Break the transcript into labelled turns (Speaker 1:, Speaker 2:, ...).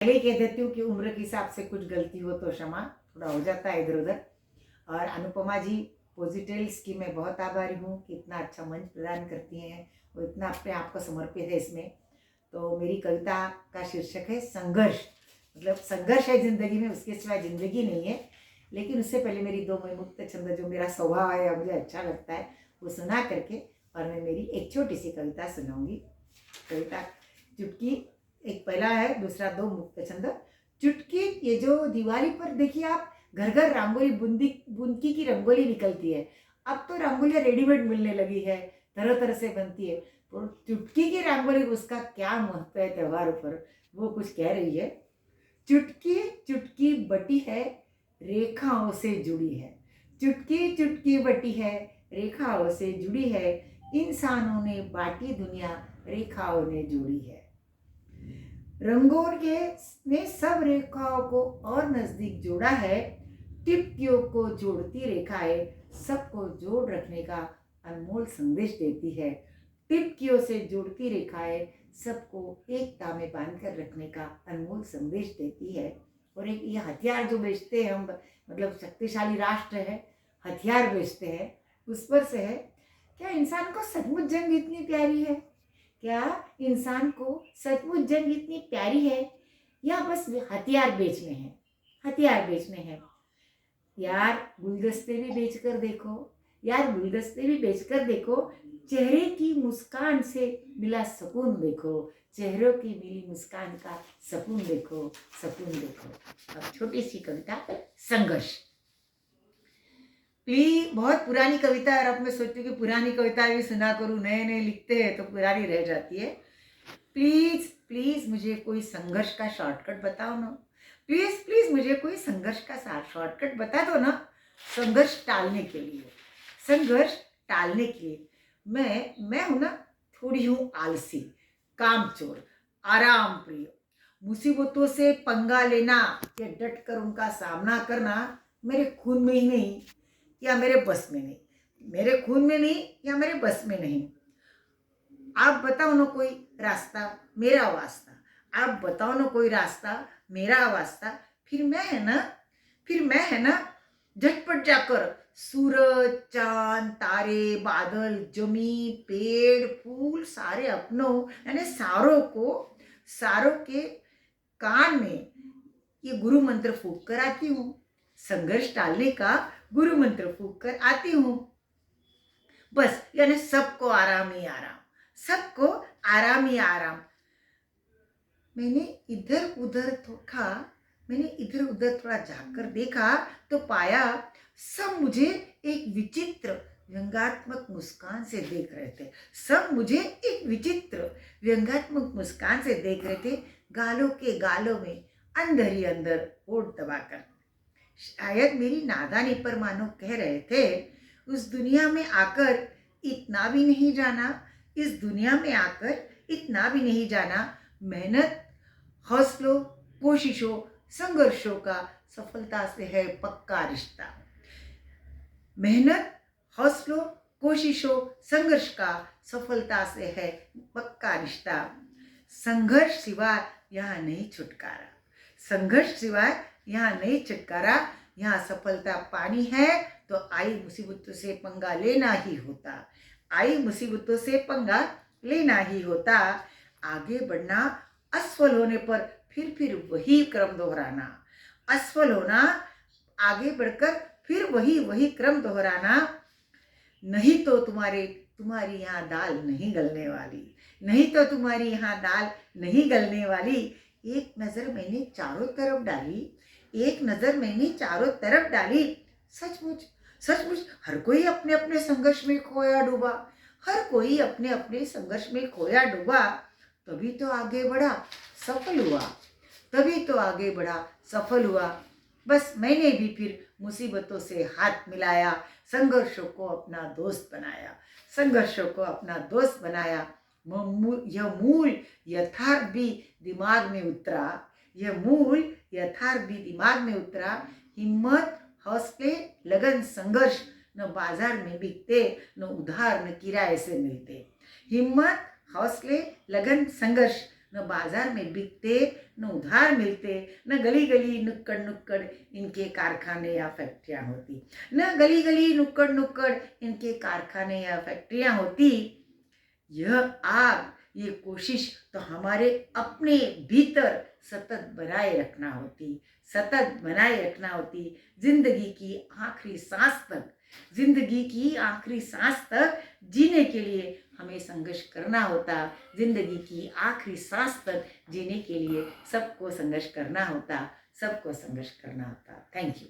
Speaker 1: पहले ही कह देती हूँ कि उम्र के हिसाब से कुछ गलती हो तो क्षमा, थोड़ा हो जाता है इधर उधर। और अनुपमा जी पॉजिटिव्स की मैं बहुत आभारी हूँ कि इतना अच्छा मंच प्रदान करती हैं और इतना अपने आप को समर्पित है इसमें। तो मेरी कविता का शीर्षक है संघर्ष। मतलब संघर्ष है जिंदगी में, उसके सिवा जिंदगी नहीं है। लेकिन उससे पहले मेरी दो मुक्त छंद जो मेरा स्वभाव है, मुझे अच्छा लगता है, वो सुना करके और मैं मेरी एक छोटी सी कविता सुनाऊंगी। कविता चुटकी एक पहला है, दूसरा दो मुक्त छंद। चुटकी, ये जो दिवाली पर देखिए आप घर घर रंगोली बुनकी की रंगोली निकलती है। अब तो रंगोलियाँ रेडीमेड मिलने लगी है, तरह तरह से बनती है। तो चुटकी की रंगोली, उसका क्या महत्व है त्योहारों पर, वो कुछ कह रही है। चुटकी चुटकी बटी है, रेखाओं से जुड़ी है। चुटकी चुटकी बटी है, रेखाओं से जुड़ी है। इंसानों ने बांटी दुनिया, रेखाओं ने जोड़ी है। रंगों के ने सब रेखाओं को और नजदीक जोड़ा है। टिप्पियों को जोड़ती रेखाएं सबको जोड़ रखने का अनमोल संदेश देती है। टिप्पियों से जोड़ती रेखाएं सबको एकता में बांधकर रखने का अनमोल संदेश देती है। और एक ये हथियार जो बेचते हैं हम, मतलब शक्तिशाली राष्ट्र है, हथियार बेचते हैं, उस पर से है। क्या इंसान को सचमुच जंग इतनी प्यारी है? क्या इंसान को सचमुच जंग इतनी प्यारी है, या बस हथियार बेचने हैं? हथियार बेचने हैं। यार गुलदस्ते भी बेचकर देखो, यार गुलदस्ते भी बेचकर देखो। चेहरे की मुस्कान से मिला सुकून देखो, चेहरों की मिली मुस्कान का सुकून देखो, सुकून देखो। अब छोटी सी कविता संघर्ष। प्लीज, बहुत पुरानी कविता है और अब मैं सोचती हूँ कि पुरानी कविता भी सुना करूँ, नए नए लिखते हैं तो पुरानी रह जाती है। प्लीज प्लीज मुझे कोई संघर्ष का शॉर्टकट बताओ ना। प्लीज प्लीज मुझे कोई संघर्ष का शॉर्टकट बता दो ना, संघर्ष टालने के लिए। संघर्ष टालने के लिए मैं हूं ना, थोड़ी हूं आलसी, कामचोर, आराम प्रिय। मुसीबतों से पंगा लेना या डट कर उनका सामना करना मेरे खून में ही नहीं, या मेरे बस में नहीं। मेरे खून में नहीं या मेरे बस में नहीं। आप बताओ ना कोई रास्ता, मेरा वास्ता। आप बताओ ना कोई रास्ता, मेरा वास्ता। फिर मैं है ना झटपट जाकर सूरज, चांद, तारे, बादल, जमी, पेड़, फूल सारे अपनों यानी सारों के कान में ये गुरु मंत्र फूंक कर आती हूँ। संघर्ष टालने का गुरु मंत्र फूंक कर आती हूँ। बस यानी सबको आराम ही आराम, सबको आराम ही आराम। मैंने इधर उधर थोड़ा झांककर देखा तो पाया सब मुझे एक विचित्र व्यंग्यात्मक मुस्कान से देख रहे थे। सब मुझे एक विचित्र व्यंग्यात्मक मुस्कान से देख रहे थे, गालों के गालों में अंदर ही अंदर होठ दबाकर। शायद मेरी नादानी पर मानो कह रहे थे, उस दुनिया में आकर इतना भी नहीं जाना, इस दुनिया में आकर इतना भी नहीं जाना। मेहनत, हौसलों, कोशिशों, संघर्षों का सफलता से है पक्का रिश्ता। मेहनत, हौसलों, कोशिशों, संघर्ष का सफलता से है पक्का रिश्ता। संघर्ष सिवाय यहाँ नहीं छुटकारा, संघर्ष सिवाय यहाँ नहीं छुटकारा। यहाँ सफलता पानी है तो आई मुसीबतों से पंगा लेना ही होता, आई मुसीबतों से पंगा लेना ही होता। आगे बढ़ना, असफल होने पर फिर वही क्रम दोहराना। असफल होना, आगे बढ़कर फिर वही क्रम दोहराना। नहीं तो तुम्हारी यहाँ दाल नहीं गलने वाली, नहीं तो तुम्हारी यहाँ दाल नहीं गलने वाली। एक नजर मैंने चारों तरफ डाली, एक नजर मैंने चारों तरफ डाली। सचमुच सचमुच हर कोई अपने अपने संघर्ष में खोया डूबा, हर कोई अपने अपने संघर्ष में खोया डूबा। तभी तो आगे बढ़ा, सफल हुआ, तभी तो आगे बढ़ा, सफल हुआ। बस मैंने भी फिर मुसीबतों से हाथ मिलाया, संघर्षों को अपना दोस्त बनाया, संघर्षों को अपना दोस्त बनाया। यह मूल यथार्थ भी दिमाग में उतरा, यह मूल यथार्थ भी दिमाग में उतरा। हिम्मत, हौसले, लगन, संघर्ष न बाजार में बिकते, न उधार न किराए से मिलते। हिम्मत, हौसले, लगन, संघर्ष न बाजार में बिकते, न उधार मिलते, न गली गली नुक्कड़ नुक्कड़ इनके कारखाने या फैक्ट्रियाँ होती, न गली गली नुक्कड़ नुक्कड़ इनके कारखाने या फैक्ट्रियाँ होती। यह आग, ये कोशिश तो हमारे अपने भीतर सतत बनाए रखना होती, सतत बनाए रखना होती। जिंदगी की आखिरी सांस तक, जिंदगी की आखिरी सांस तक जीने के लिए हमें संघर्ष करना होता। जिंदगी की आखिरी सांस तक जीने के लिए सबको संघर्ष करना होता, सबको संघर्ष करना होता। Thank you.